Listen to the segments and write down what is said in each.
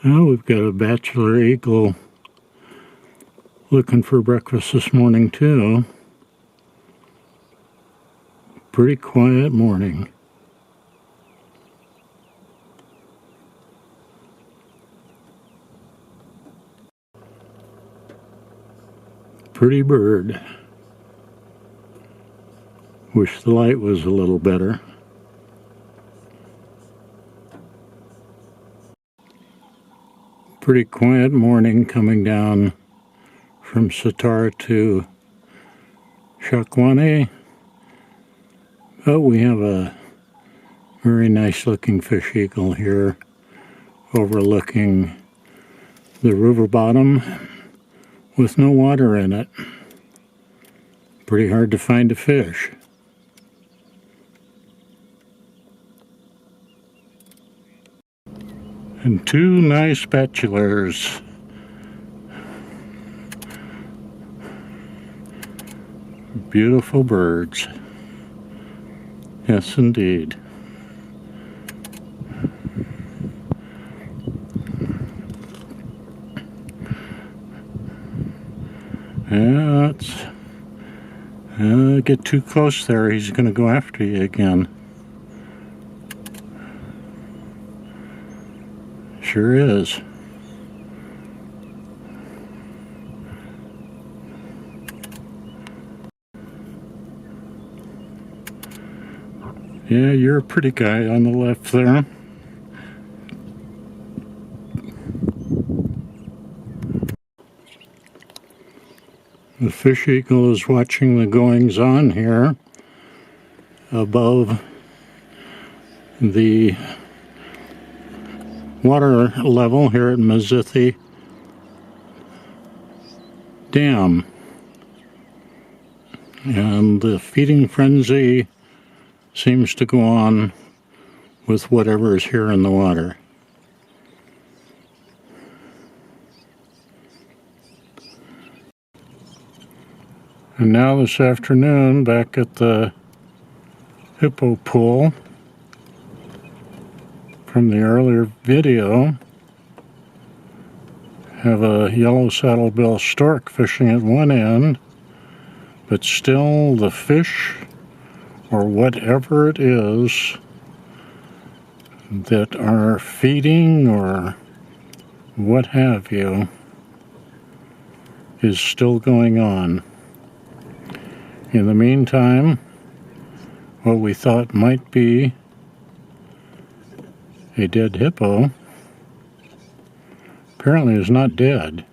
Well, we've got a bachelor eagle looking for breakfast this morning too. Pretty quiet morning. Pretty bird. Wish the light was a little better. Pretty quiet morning coming down from Sitar to Shakwane. But we have a very nice looking fish eagle here overlooking the river bottom with no water in it. Pretty hard to find a fish. And two nice bachelors. Beautiful birds. Yes, indeed. Yeah, get too close there, he's going to go after you again. Sure is. Yeah, you're a pretty guy on the left there. The fish eagle is watching the goings on here above the water level here at Mazithi Dam. And the feeding frenzy seems to go on with whatever is here in the water. And now this afternoon, back at the hippo pool from the earlier video, have a yellow saddlebill stork fishing at one end, but still the fish or whatever it is that are feeding or what have you is still going on. In the meantime, what we thought might be a dead hippo apparently is not dead,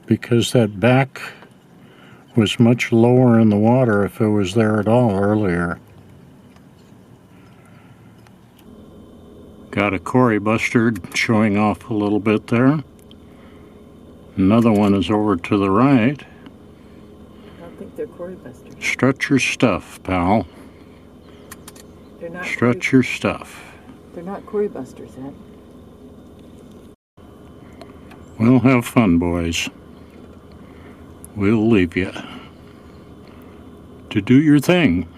because that back was much lower in the water if it was there at all earlier. Got a Cory bustard showing off a little bit there. Another one is over to the right. I don't think they're Cory busters. Stretch your stuff, pal. They're not. Stretch your stuff. They're not Cory busters, Ed. Well, have fun, boys. We'll leave you to do your thing.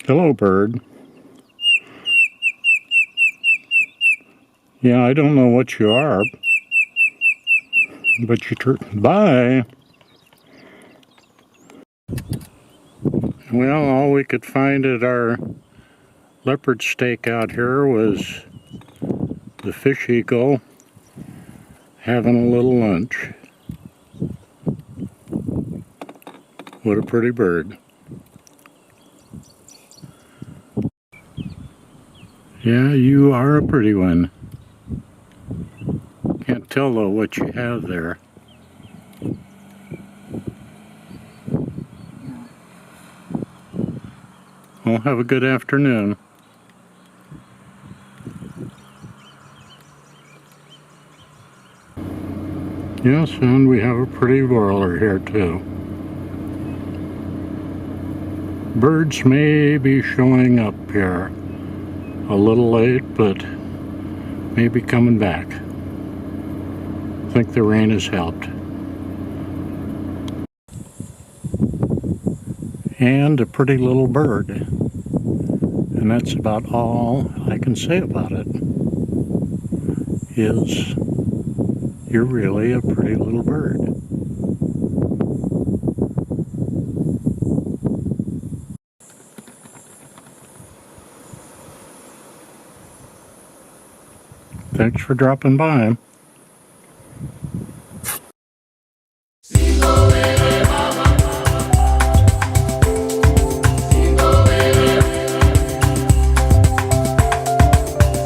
Hello, bird. Yeah, I don't know what you are, but bye. Well, all we could find at our leopard steak out here was the fish eagle having a little lunch. What a pretty bird. Yeah, you are a pretty one. Can't tell though what you have there. Well, have a good afternoon. Yes, and we have a pretty broiler here too. Birds may be showing up here. A little late, but maybe coming back. I think the rain has helped. and a pretty little bird. And that's about all I can say about it, is you're really a pretty little bird. Thanks for dropping by.